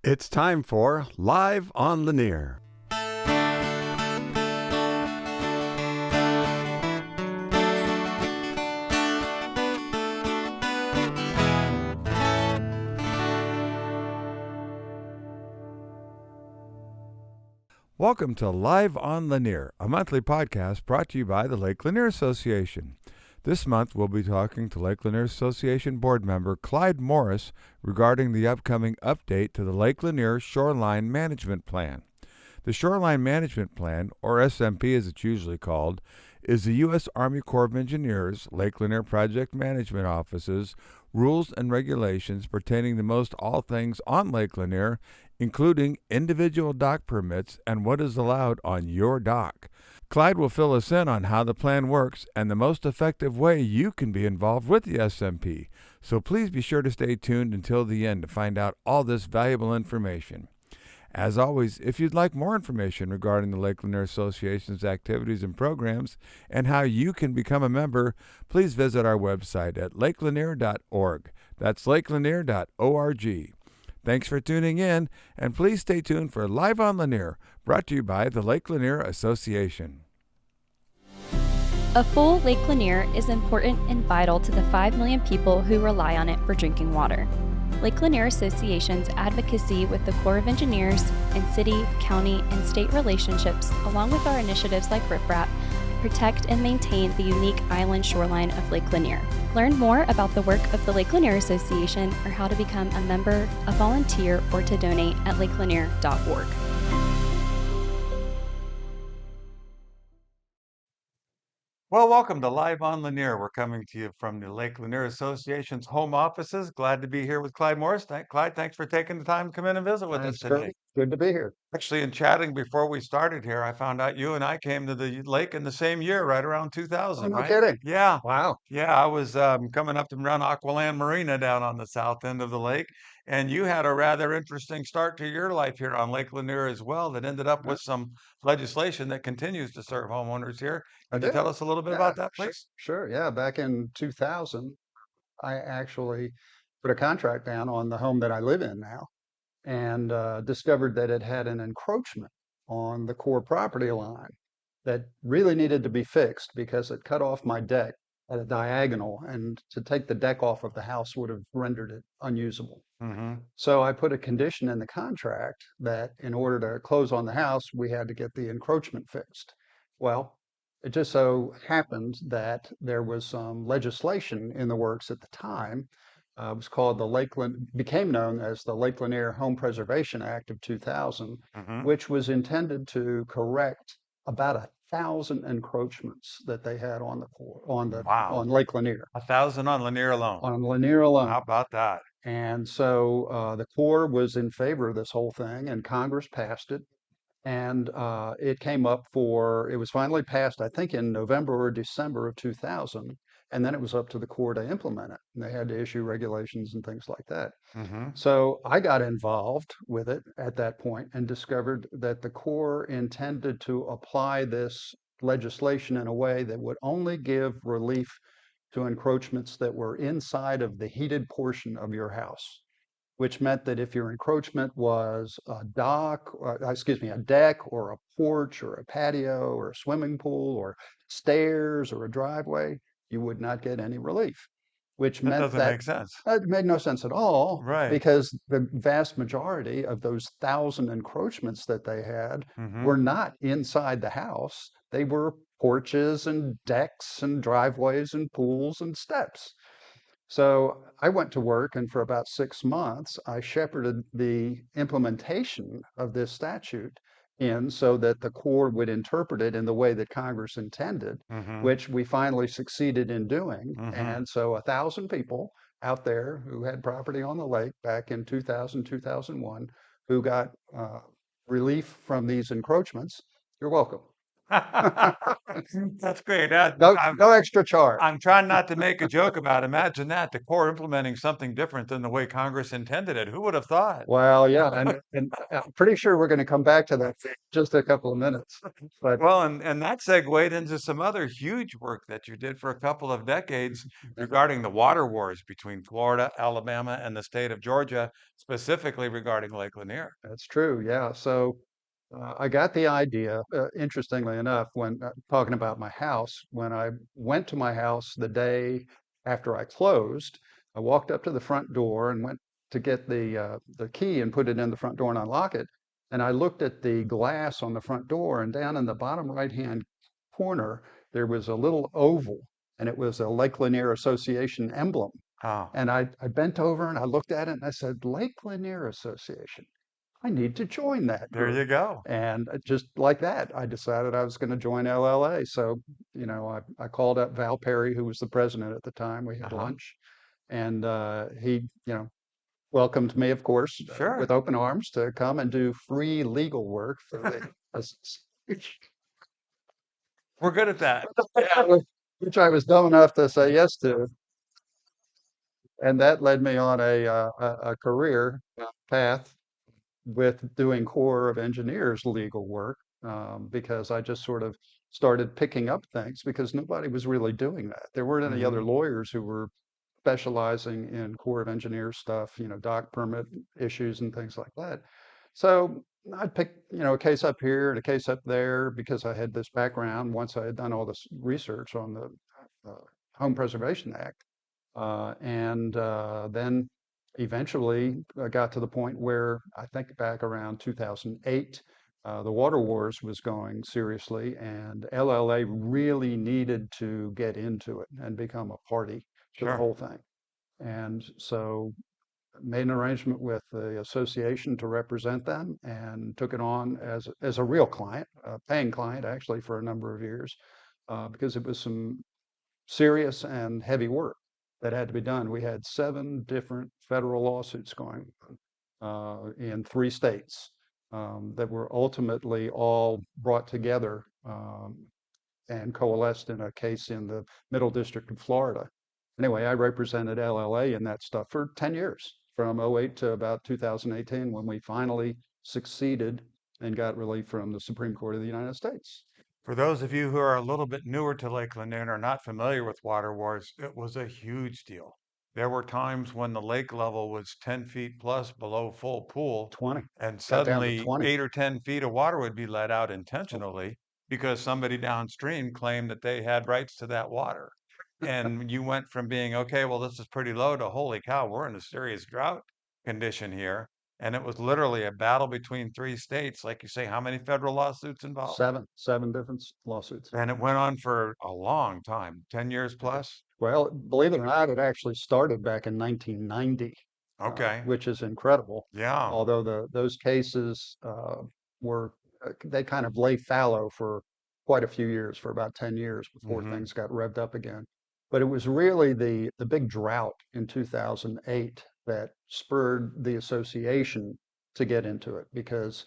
It's time for Live on Lanier. Welcome to Live on Lanier, a monthly podcast brought to you by the Lake Lanier Association. This month, we'll be talking to Lake Lanier Association board member Clyde Morris regarding the upcoming update to the Lake Lanier Shoreline Management Plan. The Shoreline Management Plan, or SMP as it's usually called, is the U.S. Army Corps of Engineers, Lake Lanier Project Management Office's rules and regulations pertaining to most all things on Lake Lanier, including individual dock permits and what is allowed on your dock. Clyde will fill us in on how the plan works and the most effective way you can be involved with the SMP. So please be sure to stay tuned until the end to find out all this valuable information. As always, if you'd like more information regarding the Lake Lanier Association's activities and programs and how you can become a member, please visit our website at lakelanier.org. That's lakelanier.org. Thanks for tuning in, and please stay tuned for Live on Lanier, brought to you by the Lake Lanier Association. A full Lake Lanier is important and vital to the 5 million people who rely on it for drinking water. Lake Lanier Association's advocacy with the Corps of Engineers and city, county, and state relationships, along with our initiatives like riprap, protect and maintain the unique island shoreline of Lake Lanier. Learn more about the work of the Lake Lanier Association or how to become a member, a volunteer, or to donate at lakelanier.org. Well, welcome to Live on Lanier. We're coming to you from the Lake Lanier Association's home offices. Glad to be here with Clyde Morris. Clyde, thanks for taking the time to come in and visit with us today. Good to be here. Actually, in chatting before we started here, I found out you and I came to the lake in the same year, right around 2000, No right? kidding. Yeah. Wow. Yeah, I was coming up and around Aqualand Marina down on the south end of the lake, and you had a rather interesting start to your life here on Lake Lanier as well that ended up with some legislation that continues to serve homeowners here. I Could you did. tell us a little bit Yeah, about that, please? sure. Yeah, back in 2000, I actually put a contract down on the home that I live in now and discovered that it had an encroachment on the core property line that really needed to be fixed because it cut off my deck at a diagonal, and to take the deck off of the house would have rendered it unusable. Mm-hmm. So I put a condition in the contract that in order to close on the house, we had to get the encroachment fixed. Well, it just so happened that there was some legislation in the works at the time. It was called became known as the Lake Lanier Home Preservation Act of 2000, Mm-hmm. which was intended to correct about 1,000 encroachments that they had on Wow. on Lake Lanier, 1,000 on Lanier alone. on Lanier alone. How about that? And so the Corps was in favor of this whole thing, and Congress passed it. And it was finally passed, I think, in November or December of 2000. And then it was up to the Corps to implement it. And they had to issue regulations and things like that. Mm-hmm. So I got involved with it at that point and discovered that the Corps intended to apply this legislation in a way that would only give relief to encroachments that were inside of the heated portion of your house, which meant that if your encroachment was a deck or a porch or a patio or a swimming pool or stairs or a driveway, you would not get any relief, which That meant doesn't that make sense. it made no sense at all, Right. because the vast majority of those 1,000 encroachments that they had Mm-hmm. were not inside the house. They were porches and decks and driveways and pools and steps. So I went to work, and for about 6 months, I shepherded the implementation of this statute in so that the Corps would interpret it in the way that Congress intended, Mm-hmm. which we finally succeeded in doing. Mm-hmm. And so 1,000 people out there who had property on the lake back in 2000, 2001, who got relief from these encroachments, you're welcome. That's great. No extra charge. I'm trying not to make a joke about. Imagine that the Corps implementing something different than the way Congress intended it. Who would have thought? Well, yeah, and I'm pretty sure we're going to come back to that in just a couple of minutes. But Well, and that segued into some other huge work that you did for a couple of decades regarding the water wars between Florida, Alabama, and the state of Georgia, specifically regarding Lake Lanier. that's true. Yeah. So I got the idea, interestingly enough, when talking about my house, when I went to my house the day after I closed, I walked up to the front door and went to get the key and put it in the front door and unlock it. And I looked at the glass on the front door, and down in the bottom right-hand corner, there was a little oval, and it was a Lake Lanier Association emblem. Oh, And I bent over and I looked at it and I said, Lake Lanier Association. I need to join that there group. you go. And just like that, I decided I was going to join LLA. So, I called up Val Perry, who was the president at the time. We had Uh-huh. lunch, and he, welcomed me, of course, Sure. with open arms to come and do free legal work for the We're good at that. which I was dumb enough to say yes to. And that led me on a career path with doing Corps of Engineers legal work, because I just sort of started picking up things because nobody was really doing that. There weren't any other Mhm. lawyers who were specializing in Corps of Engineers stuff, dock permit issues and things like that. So I'd pick, a case up here and a case up there because I had this background once I had done all this research on the Home Preservation Act. And then eventually I got to the point where I think back around 2008, the water wars was going seriously, and LLA really needed to get into it and become a party to the Sure. whole thing. And so made an arrangement with the association to represent them and took it on as a real client, a paying client actually for a number of years, because it was some serious and heavy work that had to be done. We had 7 different federal lawsuits going on in 3 states, that were ultimately all brought together, and coalesced in a case in the Middle District of Florida. Anyway, I represented LLA in that stuff for 10 years, from '08 to about 2018, when we finally succeeded and got relief from the Supreme Court of the United States. For those of you who are a little bit newer to Lake Lanier and are not familiar with water wars, it was a huge deal. There were times when the lake level was 10 feet plus below full pool, 20, and got down to suddenly 20. 8 or 10 feet of water would be let out intentionally because somebody downstream claimed that they had rights to that water. And you went from being, okay, well, this is pretty low to holy cow, we're in a serious drought condition here. And it was literally a battle between 3 states. Like you say, how many federal lawsuits involved? 7 different lawsuits. And it went on for a long time, 10 years plus? Well, believe it or not, it actually started back in 1990, Okay. which is incredible. Yeah. Although those cases were, they kind of lay fallow for quite a few years, for about 10 years before Hmm. things got revved up again. But it was really the big drought in 2008 that spurred the association to get into it, because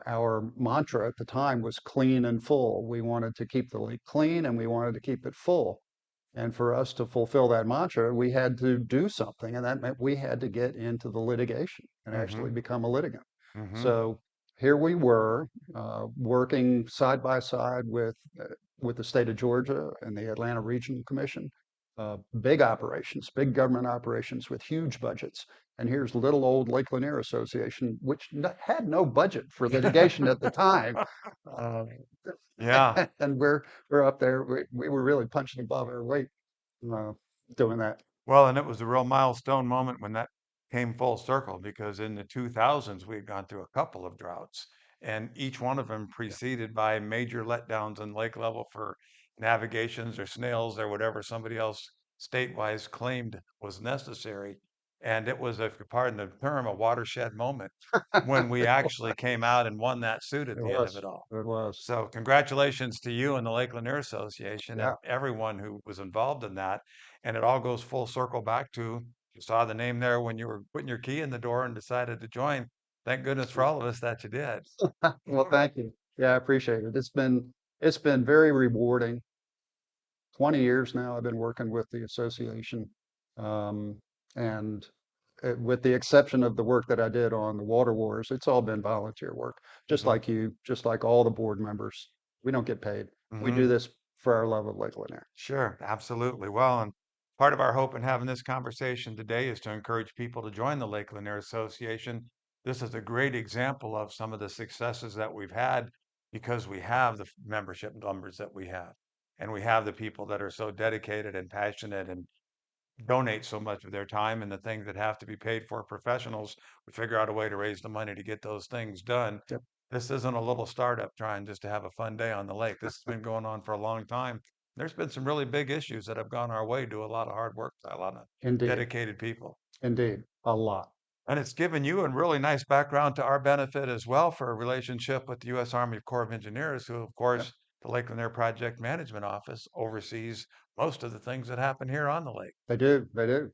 our mantra at the time was clean and full. We wanted to keep the lake clean and we wanted to keep it full. And for us to fulfill that mantra, we had to do something, and that meant we had to get into the litigation and actually Hmm. become a litigant. Hmm. So here we were, working side by side with the state of Georgia and the Atlanta Regional Commission, big operations, big government operations with huge budgets. And here's little old Lake Lanier Association, which had no budget for litigation at the time. Uh, Yeah. and we're up there. We were really punching above our weight, uh, doing that. Well, and it was a real milestone moment when that came full circle because in the 2000s, we had gone through a couple of droughts, and each one of them Yeah. preceded by major letdowns in lake level for navigations or snails or whatever somebody else state-wise claimed was necessary. And it was, if you pardon the term, a watershed moment when we actually came out and won that suit at It the end of was. it all. It was. So congratulations to you and the Lake Lanier Association and Yeah. everyone who was involved in that. And it all goes full circle back to you saw the name there when you were putting your key in the door and decided to join. Thank goodness for all of us that you did. Well, thank you. Yeah, I appreciate it. It's been very rewarding. 20 years now I've been working with the association. And with the exception of the work that I did on the water wars, it's all been volunteer work, just Mhm. like you, just like all the board members. We don't get paid. We do Mhm. this for our love of Lake Lanier. Sure, absolutely. Well, and part of our hope in having this conversation today is to encourage people to join the Lake Lanier Association. This is a great example of some of the successes that we've had because we have the membership numbers that we have. And we have the people that are so dedicated and passionate and donate so much of their time and the things that have to be paid for professionals. We figure out a way to raise the money to get those things done. Yep. This isn't a little startup trying just to have a fun day on the lake. This has been going on for a long time. There's been some really big issues that have gone our way due to a lot of hard work by a lot of Indeed. dedicated people. Indeed. A lot. And it's given you a really nice background to our benefit as well for a relationship with the U.S. Army Corps of Engineers, who, of Yep. course, the Lake Lanier Project Management Office oversees most of the things that happen here on the lake. They do. They do.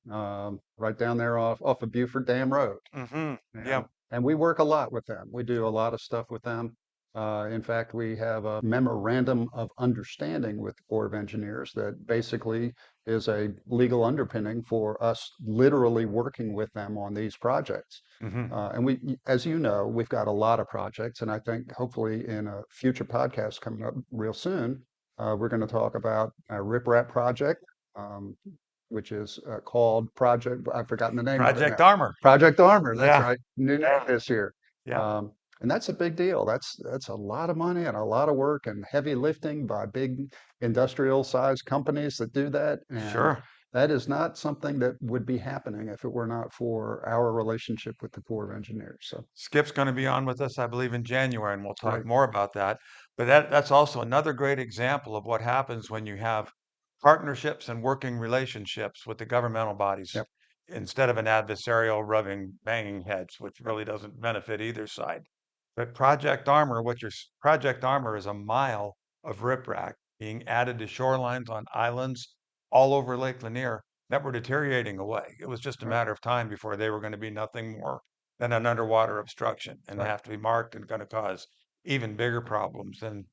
Right down there off of Buford Dam Road. Mm-hmm. And, Yep. and we work a lot with them. We do a lot of stuff with them. In fact, we have a memorandum of understanding with the Corps of Engineers that basically is a legal underpinning for us literally working with them on these projects. Mm-hmm. And we, as you know, we've got a lot of projects, and I think hopefully in a future podcast coming up real soon, we're going to talk about a riprap project, um, which is called Project, I've forgotten the name of it now. Project Armor. Project Armor, that's Yeah. right. New name this year. Yeah. Um, and that's a big deal. That's a lot of money and a lot of work and heavy lifting by big industrial sized companies that do that. And Sure. that is not something that would be happening if it were not for our relationship with the Corps of Engineers. So, Skip's going to be on with us, I believe, in January, and we'll talk right. more about that. But that's also another great example of what happens when you have partnerships and working relationships with the governmental bodies Yep. instead of an adversarial rubbing, banging heads, which really doesn't benefit either side. But Project Armor, Project Armor is a mile of riprap being added to shorelines on islands all over Lake Lanier that were deteriorating away. It was just a Right. matter of time before they were going to be nothing more than an underwater obstruction and Right. have to be marked and going to cause even bigger problems. And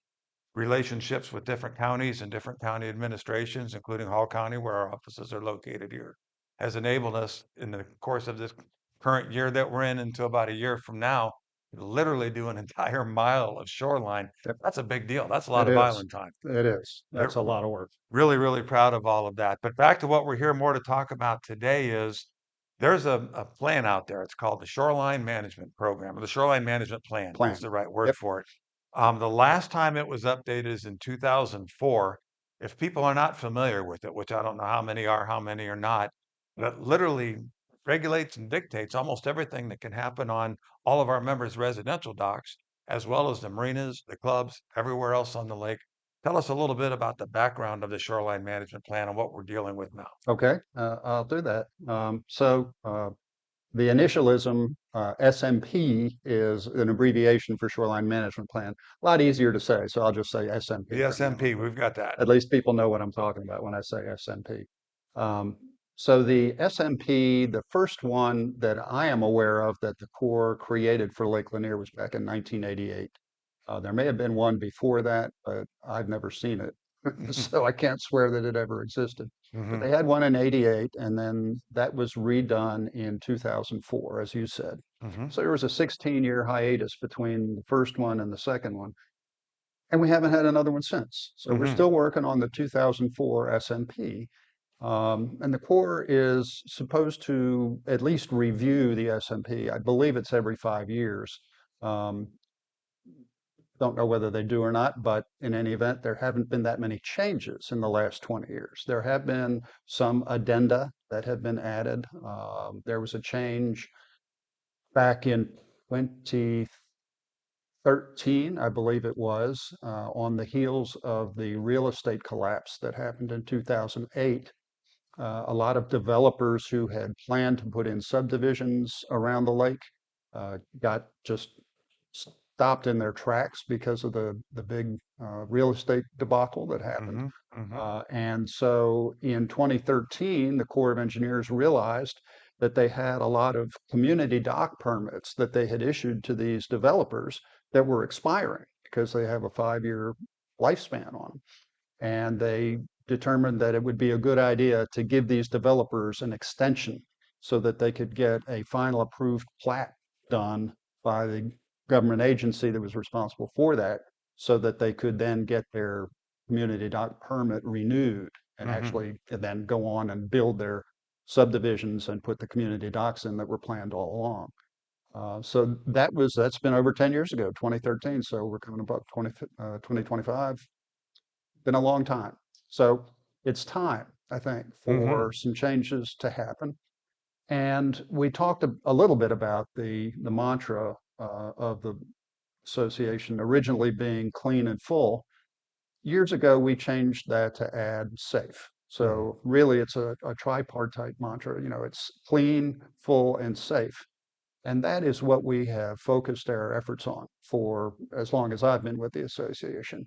relationships with different counties and different county administrations, including Hall County, where our offices are located here, has enabled us in the course of this current year that we're in until about a year from now, to literally do an entire mile of shoreline. Yep. That's a big deal. That's a lot It of is. island time. It is. That's They're a lot of work. really, really proud of all of that. But back to what we're here more to talk about today is there's a plan out there. It's called the Shoreline Management Program, or the Shoreline Management Plan is Plan. the right word Yep. for it. The last time it was updated is in 2004. If people are not familiar with it, which I don't know how many are not, but it literally regulates and dictates almost everything that can happen on all of our members' residential docks, as well as the marinas, the clubs, everywhere else on the lake. Tell us a little bit about the background of the Shoreline Management Plan and what we're dealing with now. Okay. I'll do that. The initialism, SMP, is an abbreviation for Shoreline Management Plan. A lot easier to say, so I'll just say SMP. The from now on. SMP, we've got that. At least people know what I'm talking about when I say SMP. So the SMP, the first one that I am aware of that the Corps created for Lake Lanier was back in 1988. There may have been one before that, but I've never seen it. So I can't swear that it ever existed. But Mhm. they had one in 88, and then that was redone in 2004, as you said. Mhm. So there was a 16-year hiatus between the first one and the second one. And we haven't had another one since. So we're Mhm. still working on the 2004 SMP. And the Corps is supposed to at least review the SMP. I believe it's every 5 years. Um, don't know whether they do or not, but in any event, there haven't been that many changes in the last 20 years. There have been some addenda that have been added. There was a change back in 2013, I believe it was, on the heels of the real estate collapse that happened in 2008. A lot of developers who had planned to put in subdivisions around the lake got just stopped in their tracks because of the big real estate debacle that happened. Mhm. Mhm. And so in 2013, the Corps of Engineers realized that they had a lot of community dock permits that they had issued to these developers that were expiring because they have a 5-year lifespan on them. And they determined that it would be a good idea to give these developers an extension so that they could get a final approved plat done by the government agency that was responsible for that, so that they could then get their community dock permit renewed and actually then go on and build their subdivisions and put the community docks in that were planned all along. So that's been over 10 years ago, 2013. So we're coming up 2025. Been a long time. So it's time, I think, for some changes to happen. And we talked a little bit about the mantra of the association originally being clean and full. Years ago, we changed that to add safe. So really, it's a tripartite mantra. It's clean, full, and safe. And that is what we have focused our efforts on for as long as I've been with the association.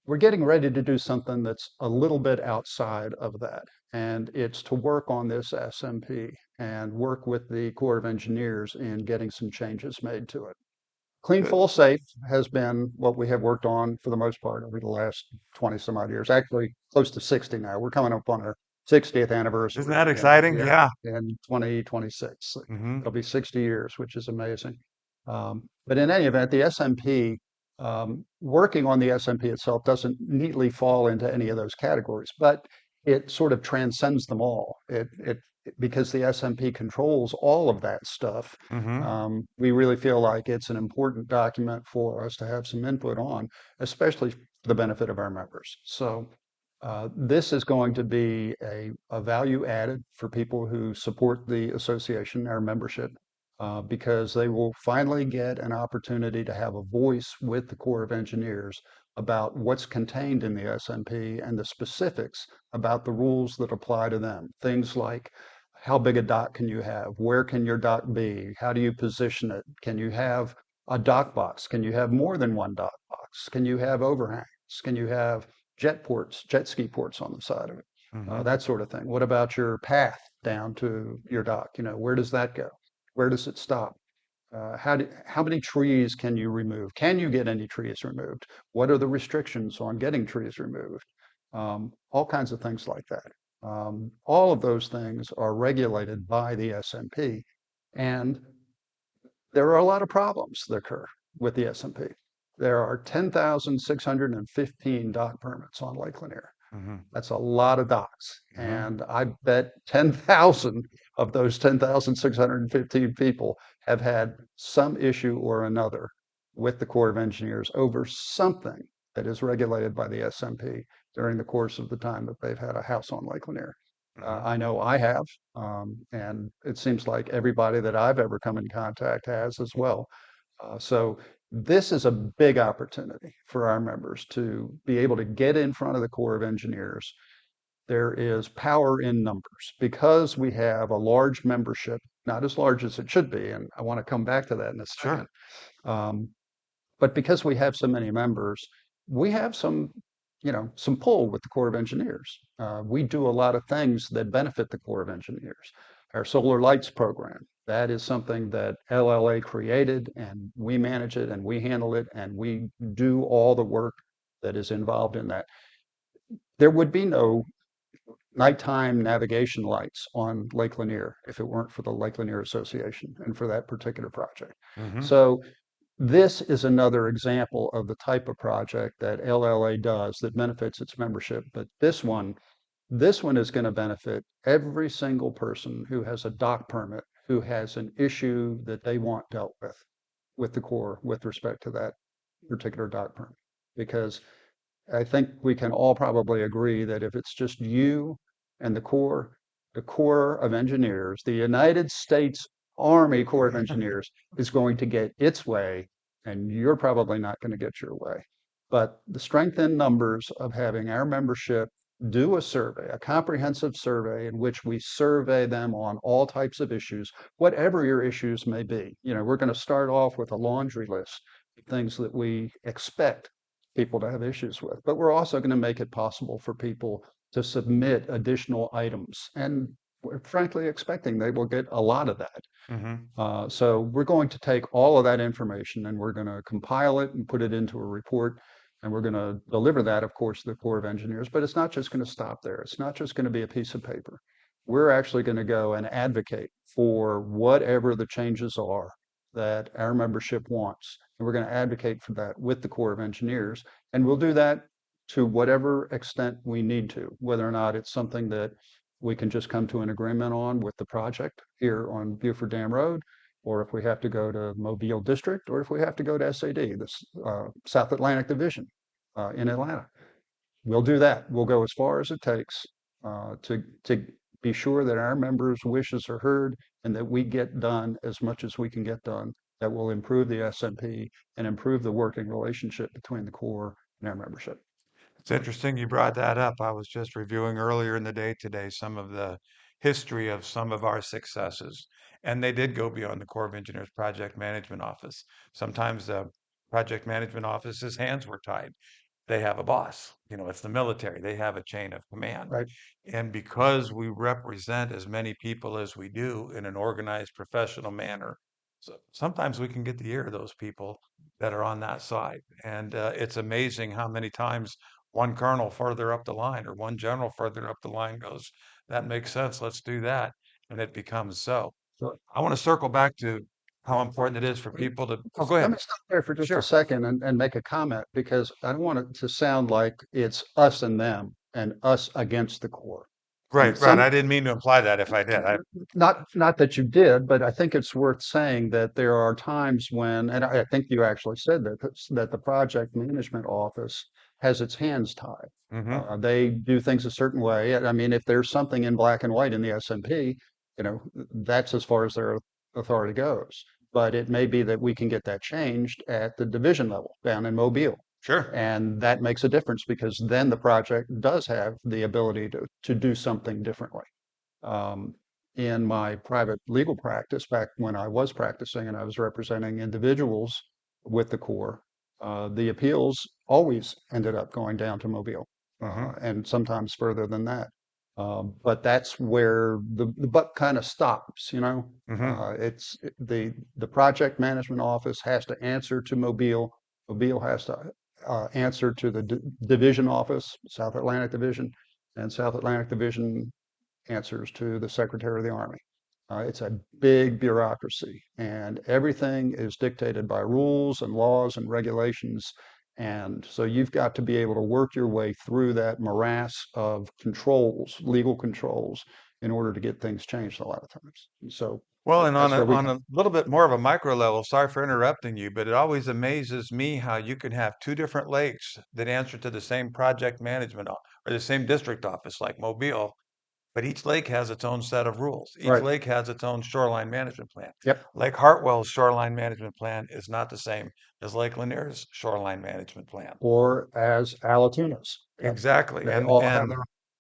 We're getting ready to do something that's a little bit outside of that, and it's to work on this SMP and work with the Corps of Engineers in getting some changes made to it. Clean, full, safe has been what we have worked on for the most part over the last 20 some odd years, actually close to 60 now. We're coming up on our 60th anniversary. Isn't that exciting? Yeah. In 2026. Mm-hmm. It'll be 60 years, which is amazing. But in any event, the SMP, working on the SMP itself doesn't neatly fall into any of those categories, but it sort of transcends them all. Because the SMP controls all of that stuff, we really feel like it's an important document for us to have some input on, especially for the benefit of our members. So this is going to be a value added for people who support the association, our membership, because they will finally get an opportunity to have a voice with the Corps of Engineers about what's contained in the SMP and the specifics about the rules that apply to them. Things like how big a dock can you have? Where can your dock be? How do you position it? Can you have a dock box? Can you have more than one dock box? Can you have overhangs? Can you have jet ski ports on the side of it? That sort of thing. What about your path down to your dock? Where does that go? Where does it stop? How many trees can you remove? Can you get any trees removed? What are the restrictions on getting trees removed? All kinds of things like that. All of those things are regulated by the SMP, and there are a lot of problems that occur with the SMP. There are 10,615 dock permits on Lake Lanier. That's a lot of docks, and I bet 10,000 of those 10,615 people have had some issue or another with the Corps of Engineers over something that is regulated by the SMP during the course of the time that they've had a house on Lake Lanier. I know I have, and it seems like everybody that I've ever come in contact has as well. So this is a big opportunity for our members to be able to get in front of the Corps of Engineers. There is power in numbers because we have a large membership, not as large as it should be, and I want to come back to that in a second. But because we have so many members, we have some pull with the Corps of Engineers. We do a lot of things that benefit the Corps of Engineers. Our solar lights program, that is something that LLA created, and we manage it and we handle it and we do all the work that is involved in that. There would be no nighttime navigation lights on Lake Lanier if it weren't for the Lake Lanier Association and for that particular project. So this is another example of the type of project that LLA does that benefits its membership. But this one is going to benefit every single person who has a dock permit, who has an issue that they want dealt with the Corps with respect to that particular dock permit. Because I think we can all probably agree that if it's just you and the Corps of Engineers, the United States Army Corps of Engineers is going to get its way, and you're probably not going to get your way. But the strength in numbers of having our membership do a survey, a comprehensive survey in which we survey them on all types of issues, whatever your issues may be. We're going to start off with a laundry list of things that we expect people to have issues with, but we're also going to make it possible for people to submit additional items, and we're frankly expecting they will get a lot of that. So we're going to take all of that information and we're going to compile it and put it into a report, And we're going to deliver that, of course, to the Corps of Engineers, but it's not just going to stop there. It's not just going to be a piece of paper. We're actually going to go and advocate for whatever the changes are that our membership wants. And we're going to advocate for that with the Corps of Engineers. And we'll do that to whatever extent we need to, whether or not it's something that we can just come to an agreement on with the project here on Buford Dam Road, or if we have to go to Mobile District, or if we have to go to SAD, the South Atlantic Division in Atlanta. We'll do that. We'll go as far as it takes to be sure that our members' wishes are heard and that we get done as much as we can get done that will improve the SMP and improve the working relationship between the Corps and our membership. It's interesting you brought that up. I was just reviewing earlier in the day today some of the history of some of our successes, and they did go beyond the Corps of Engineers Project Management Office. Sometimes the Project Management Office's hands were tied. They have a boss, it's the military. They have a chain of command. Right. And because we represent as many people as we do in an organized professional manner, so sometimes we can get the ear of those people that are on that side. And it's amazing how many times one colonel further up the line or one general further up the line goes, that makes sense, let's do that. And it becomes so. Sure. I want to circle back to how important it is for people to, oh, go Let ahead. me stop there for just Sure. a second and make a comment because I don't want it to sound like it's us and them and us against the Corps. Right, right. I didn't mean to imply that if I did. Not that you did, but I think it's worth saying that there are times when, and I think you actually said that the project management office has its hands tied. They do things a certain way. I mean, if there's something in black and white in the SMP, that's as far as their authority goes. But it may be that we can get that changed at the division level down in Mobile. Sure. And that makes a difference because then the project does have the ability to do something differently. In my private legal practice, back when I was practicing and I was representing individuals with the Corps, the appeals always ended up going down to Mobile and sometimes further than that. But that's where the buck kind of stops, it's the project management office has to answer to Mobile. Mobile has to answer to the division office, South Atlantic Division, and South Atlantic Division answers to the Secretary of the Army. It's a big bureaucracy, and everything is dictated by rules and laws and regulations. And so you've got to be able to work your way through that morass of controls, legal controls, in order to get things changed a lot of times. So, well, and on that's where we on a little bit more of a micro level, sorry for interrupting you, but it always amazes me how you can have two different lakes that answer to the same project management or the same district office like Mobile, but each lake has its own set of rules. Each Right. lake has its own shoreline management plan. Yep. Lake Hartwell's shoreline management plan is not the same as Lake Lanier's shoreline management plan. Or as Alatuna's. Exactly. They And all have their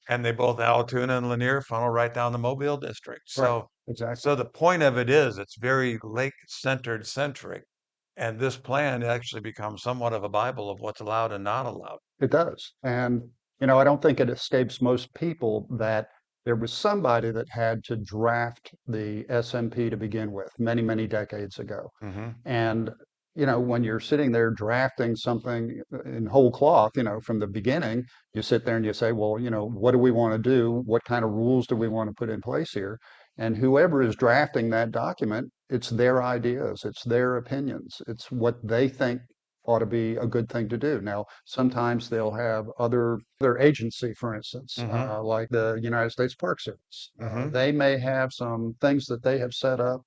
and they both, Alatoona and Lanier, funnel right down the Mobile district. So right. Exactly. so the point of it is it's very centric. And this plan actually becomes somewhat of a Bible of what's allowed and not allowed. It does. And, I don't think it escapes most people that there was somebody that had to draft the SMP to begin with many, many decades ago. And, when you're sitting there drafting something in whole cloth, from the beginning, you sit there and you say, well, what do we want to do? What kind of rules do we want to put in place here? And whoever is drafting that document, it's their ideas, it's their opinions, it's what they think ought to be a good thing to do. Now, sometimes they'll have other agency, for instance, like the United States Park Service. They may have some things that they have set up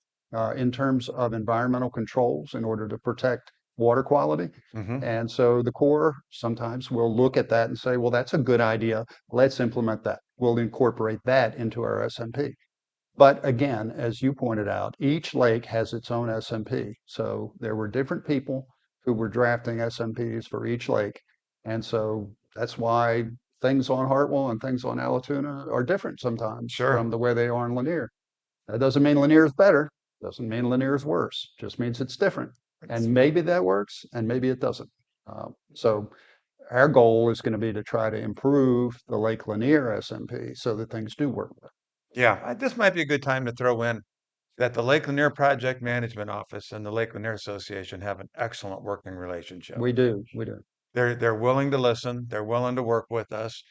in terms of environmental controls in order to protect water quality. And so the Corps sometimes will look at that and say, well, that's a good idea. Let's implement that. We'll incorporate that into our SMP. But again, as you pointed out, each lake has its own SMP. So there were different people who were drafting SMPs for each lake. And so that's why things on Hartwell and things on Alatoona are different sometimes from the way they are in Lanier. That doesn't mean Lanier is better. Doesn't mean Lanier is worse. Just means it's different. And maybe that works and maybe it doesn't. So our goal is going to be to try to improve the Lake Lanier SMP so that things do work better. Yeah, this might be a good time to throw in that the Lake Lanier Project Management Office and the Lake Lanier Association have an excellent working relationship. We do. they're willing to listen. They're willing to work with us.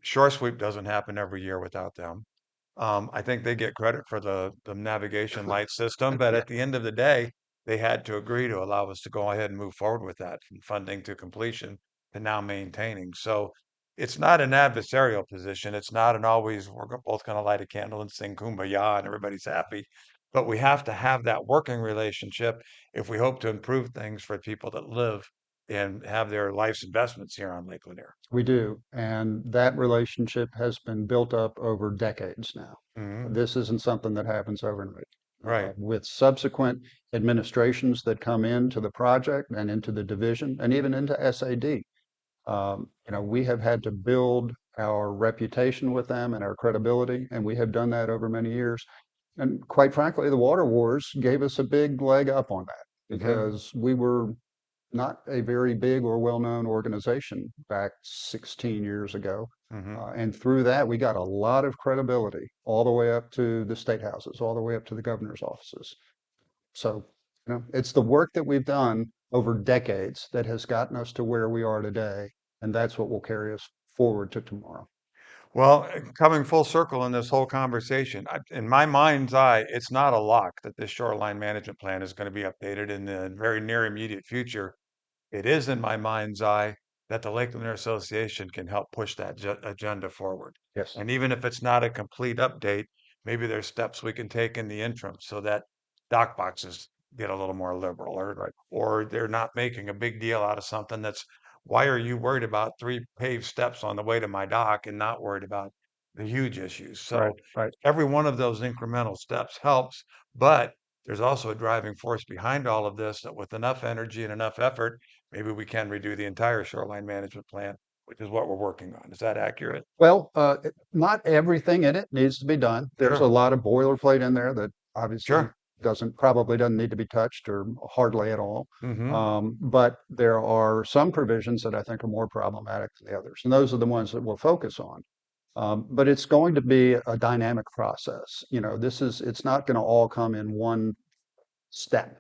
Shore sweep doesn't happen every year without them. I think they get credit for the navigation light system, but at the end of the day, they had to agree to allow us to go ahead and move forward with that from funding to completion to now maintaining. So it's not an adversarial position. It's not an always both going to light a candle and sing kumbaya and everybody's happy. But we have to have that working relationship if we hope to improve things for people that live and have their life's investments here on Lake Lanier. We do. And that relationship has been built up over decades now. Hmm. This isn't something that happens overnight. Right. With subsequent administrations that come into the project and into the division and even into SAD, we have had to build our reputation with them and our credibility, and we have done that over many years. And quite frankly, the water wars gave us a big leg up on that because we were not a very big or well-known organization back 16 years ago. Hmm. And through that, we got a lot of credibility all the way up to the state houses, all the way up to the governor's offices. So, it's the work that we've done over decades that has gotten us to where we are today. And that's what will carry us forward to tomorrow. Well, coming full circle in this whole conversation, in my mind's eye, it's not a lock that this shoreline management plan is going to be updated in the very near immediate future. It is in my mind's eye that the Lake Lanier Association can help push that agenda forward. Yes. And even if it's not a complete update, maybe there's steps we can take in the interim so that dock boxes get a little more liberal, or they're not making a big deal out of something that's, why are you worried about 3 paved steps on the way to my dock and not worried about the huge issues? Right, So right. every one of those incremental steps helps, but there's also a driving force behind all of this that with enough energy and enough effort, maybe we can redo the entire shoreline management plan, which is what we're working on. Is that accurate? Well, not everything in it needs to be done. There's a Sure. lot of boilerplate in there that obviously Sure. probably doesn't need to be touched or hardly at all. Hmm. But there are some provisions that I think are more problematic than the others, and those are the ones that we'll focus on. But it's going to be a dynamic process. It's not going to all come in one step.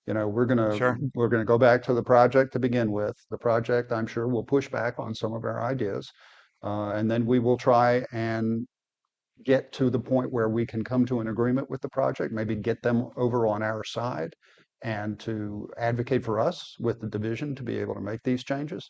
We're gonna Sure. we're gonna go back to the project to begin with. The project, I'm sure, will push back on some of our ideas, and then we will try and get to the point where we can come to an agreement with the project, maybe get them over on our side and to advocate for us with the division to be able to make these changes.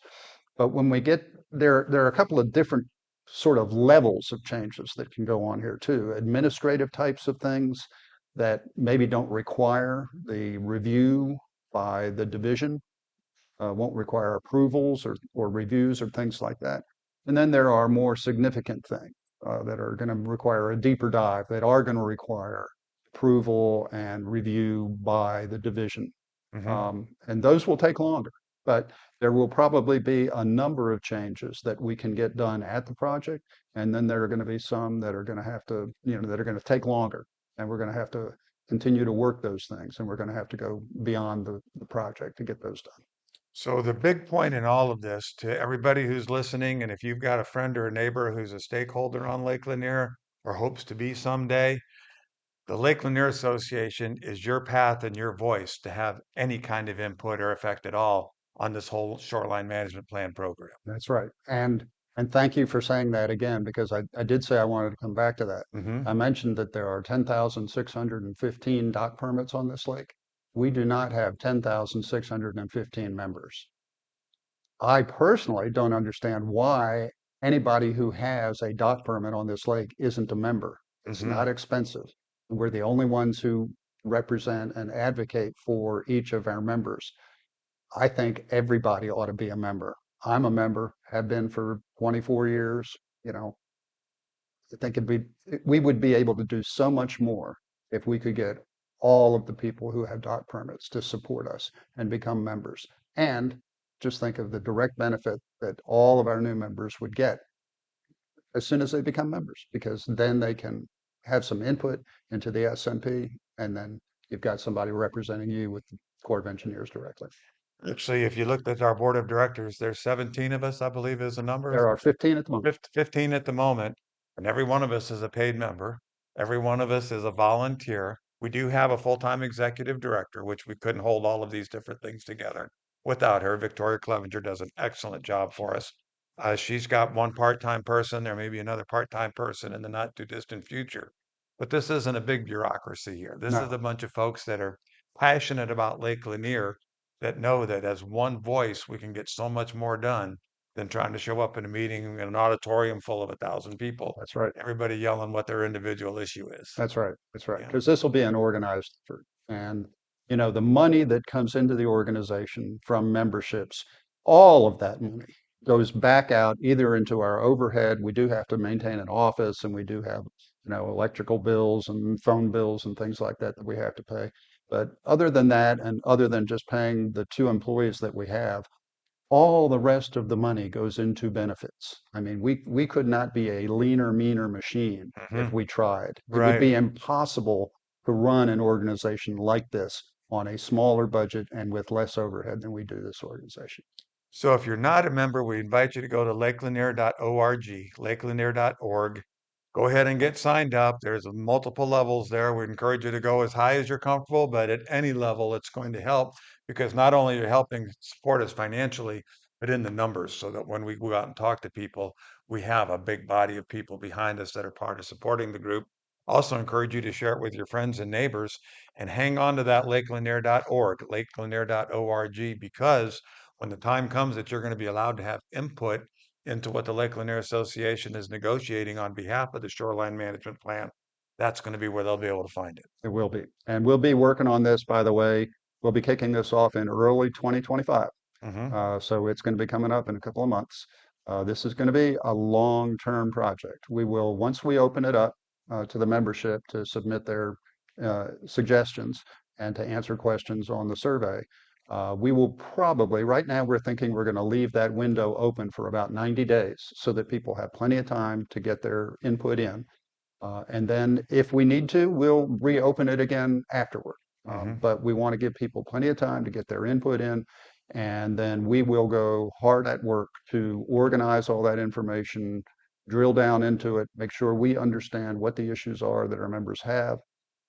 But when we get there, there are a couple of different sort of levels of changes that can go on here too. Administrative types of things that maybe don't require the review by the division, won't require approvals or reviews or things like that. And then there are more significant things that are going to require a deeper dive, that are going to require approval and review by the division. Hmm. And those will take longer, but there will probably be a number of changes that we can get done at the project. And then there are going to be some that are going to have to, that are going to take longer. And we're going to have to continue to work those things. And we're going to have to go beyond the project to get those done. So the big point in all of this to everybody who's listening, and if you've got a friend or a neighbor who's a stakeholder on Lake Lanier or hopes to be someday, the Lake Lanier Association is your path and your voice to have any kind of input or effect at all on this whole shoreline management plan program. That's right. And thank you for saying that again, because I did say I wanted to come back to that. Hmm. I mentioned that there are 10,615 dock permits on this lake. We do not have 10,615 members. I personally don't understand why anybody who has a dock permit on this lake isn't a member. It's Hmm. not expensive. We're the only ones who represent and advocate for each of our members. I think everybody ought to be a member. I'm a member, have been for 24 years. I think we would be able to do so much more if we could get all of the people who have dock permits to support us and become members. And just think of the direct benefit that all of our new members would get as soon as they become members, because then they can have some input into the SMP, and then you've got somebody representing you with the Corps of Engineers directly. Actually, if you looked at our board of directors, there's 17 of us, I believe is the number. There are 15 at the moment. 15 at the moment, and every one of us is a paid member. Every one of us is a volunteer. We do have a full-time executive director, which we couldn't hold all of these different things together. without her. Victoria Clevenger does an excellent job for us. She's got one part-time person. There may be another part-time person in the not too distant future. But this isn't a big bureaucracy here. This is No, a bunch of folks that are passionate about Lake Lanier that know that as one voice, we can get so much more done than trying to show up in a meeting in an auditorium full of 1,000 people, that's right. everybody yelling what their individual issue is. That's right. That's right. Yeah. Because this will be an organized effort. And, you know, the money that comes into the organization from memberships, all of that money goes back out either into our overhead. We do have to maintain an office and we do have, you know, electrical bills and phone bills and things like that that we have to pay. But other than that, and other than just paying the 2 employees that we have, all the rest of the money goes into benefits. I mean, we could not be a leaner, meaner machine if Mhm. we tried. It would Right. be impossible to run an organization like this on a smaller budget and with less overhead than we do this organization. So if you're not a member, we invite you to go to lakelanier.org, lakelanier.org. Go ahead and get signed up. There's multiple levels there. We encourage you to go as high as you're comfortable, but at any level, it's going to help because not only are you helping support us financially, but in the numbers so that when we go out and talk to people, we have a big body of people behind us that are part of supporting the group. Also encourage you to share it with your friends and neighbors and hang on to that lakelanier.org, lakelanier.org, because when the time comes that you're going to be allowed to have input into what the Lake Lanier Association is negotiating on behalf of the Shoreline Management Plan, that's going to be where they'll be able to find it. It will be. And we'll be working on this, by the way. We'll be kicking this off in early 2025. So it's going to be coming up in a couple of months. This is going to be a long-term project. We will, once we open it up to the membership to submit their suggestions and to answer questions on the survey, we will probably, right now we're thinking we're going to leave that window open for about 90 days so that people have plenty of time to get their input in. And then if we need to, we'll reopen it again afterward. But we want to give people plenty of time to get their input in. And then we will go hard at work to organize all that information, drill down into it, make sure we understand what the issues are that our members have,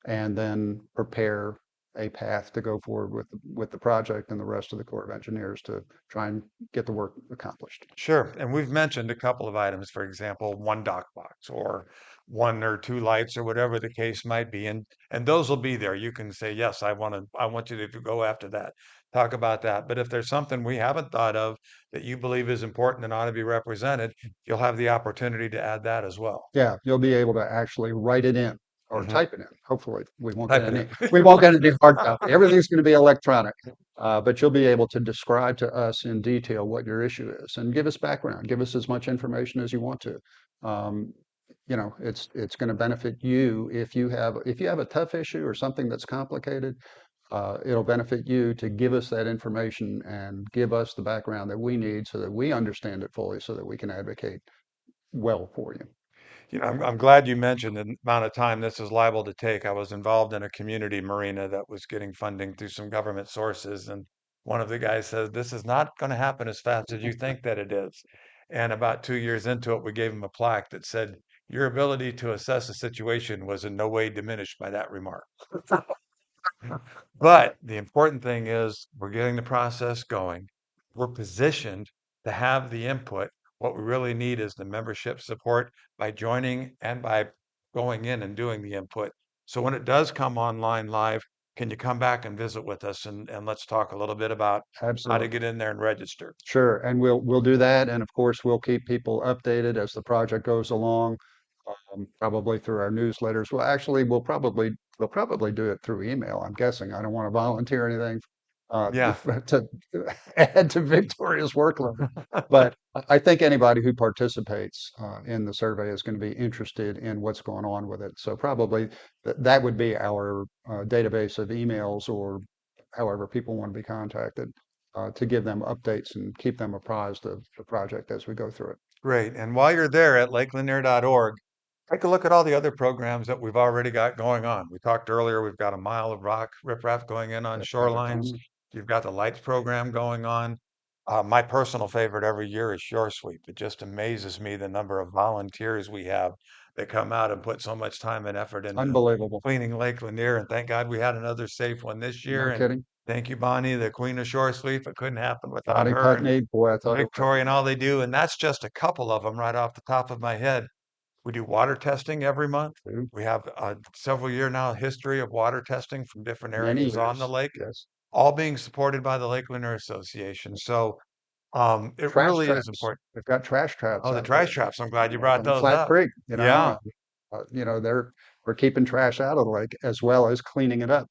and then prepare a path to go forward with the project and the rest of the Corps of Engineers to try and get the work accomplished. Sure. And we've mentioned a couple of items, for example, one dock box or one or two lights or whatever the case might be. And those will be there. You can say, yes, I want you to go after that, talk about that. But if there's something we haven't thought of that you believe is important and ought to be represented, you'll have the opportunity to add that as well. Yeah, you'll be able to actually write it in or Mhm. type it in. Hopefully, we won't Type get it any. in. We won't get any hard copy. Everything's going to be electronic, but you'll be able to describe to us in detail what your issue is and give us background. Give us as much information as you want to. Um, you know, it's going to benefit you if you have a tough issue or something that's complicated. It'll benefit you to give us that information and give us the background that we need so that we understand it fully, so that we can advocate well for you. I'm glad you mentioned the amount of time this is liable to take. I was involved in a community marina that was getting funding through some government sources, and one of the guys says, "This is not going to happen as fast as you think that it is." And about 2 years into it, we gave him a plaque that said, "Your ability to assess a situation was in no way diminished by that remark." But the important thing is we're getting the process going. We're positioned to have the input. What we really need is the membership support by joining and by going in and doing the input. So when it does come online live, can you come back and visit with us and let's talk a little bit about how to Absolutely. get in there and register? Sure, and we'll do that, and of course, we'll keep people updated as the project goes along, probably through our newsletters. Well, actually, we'll probably do it through email, I'm guessing. I don't want to volunteer anything Yeah. to add to Victoria's workload. But I think anybody who participates in the survey is going to be interested in what's going on with it. So probably that would be our database of emails, or however people want to be contacted, to give them updates and keep them apprised of the project as we go through it. Great. And while you're there at lakelanier.org, take a look at all the other programs that we've already got going on. We talked earlier, we've got a mile of rock riprap going in on That's Shoreline. right. You've got the lights program going on. My personal favorite every year is Shore Sweep. It just amazes me the number of volunteers we have that come out and put so much time and effort into Unbelievable. cleaning Lake Lanier. And thank God we had another safe one this year. No And kidding. Thank you, Bonnie, the Queen of Shore Sleep. It couldn't happen without Bonnie her. And Putney, boy, I thought it was Victoria and all they do. And that's just a couple of them right off the top of my head. We do water testing every month. We have a several year now history of water testing from different many areas on the years. lake, Yes. all being supported by the Lake Lanier Association. So it Trash really is traps. important. We've got trash traps Oh, the out there. trash traps. I'm glad you brought In those Flat up. Creek, Yeah. we're keeping trash out of the lake as well as cleaning it up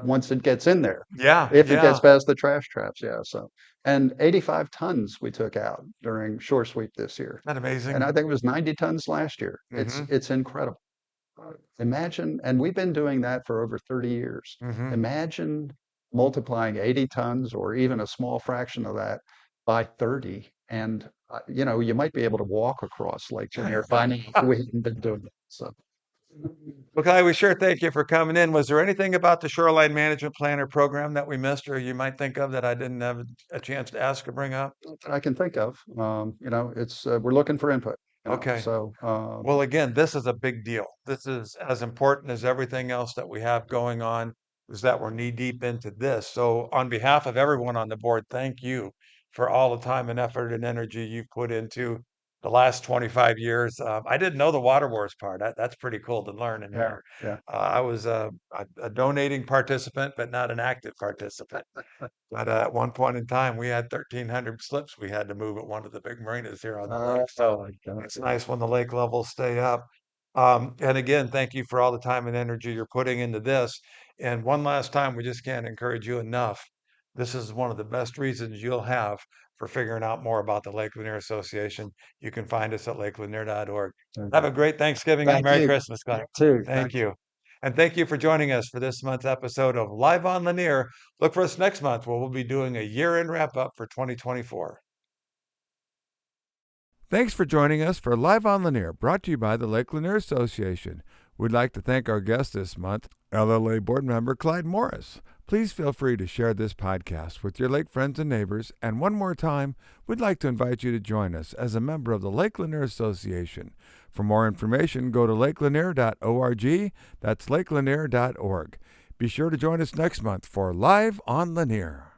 once it gets in there. Yeah. If it Yeah. gets past the trash traps, yeah. So, and 85 tons we took out during shore sweep this year, Isn't that amazing? and I think it was 90 tons last year. It's incredible. Imagine, and we've been doing that for over 30 years. Imagine multiplying 80 tons or even a small fraction of that by 30, and you might be able to walk across Lake Lanier finding we haven't been doing it. So. Well, Clyde, we sure thank you for coming in. Was there anything about the Shoreline Management Plan or program that we missed or you might think of that I didn't have a chance to ask or bring up? That I can think of. It's we're looking for input. Okay. So Well, again, this is a big deal. This is as important as everything else that we have going on, is that we're knee deep into this. So, on behalf of everyone on the board, thank you for all the time and effort and energy you've put into the last 25 years. I didn't know the water wars part. That's pretty cool to learn in yeah, there. yeah. I was a donating participant, but not an active participant. But at one point in time, we had 1,300 slips we had to move at one of the big marinas here on the lake. So it's nice when the lake levels stay up. And again, thank you for all the time and energy you're putting into this. And one last time, we just can't encourage you enough. This is one of the best reasons you'll have for figuring out more about the Lake Lanier Association. You can find us at lakelanier.org. Have a great Thanksgiving and Thank Merry you. Christmas, Clyde. Too. Thank you. And thank you for joining us for this month's episode of Live on Lanier. Look for us next month where we'll be doing a year-end wrap-up for 2024. Thanks for joining us for Live on Lanier, brought to you by the Lake Lanier Association. We'd like to thank our guest this month, LLA Board Member Clyde Morris. Please feel free to share this podcast with your lake friends and neighbors. And one more time, we'd like to invite you to join us as a member of the Lake Lanier Association. For more information, go to lakelanier.org. That's lakelanier.org. Be sure to join us next month for Live on Lanier.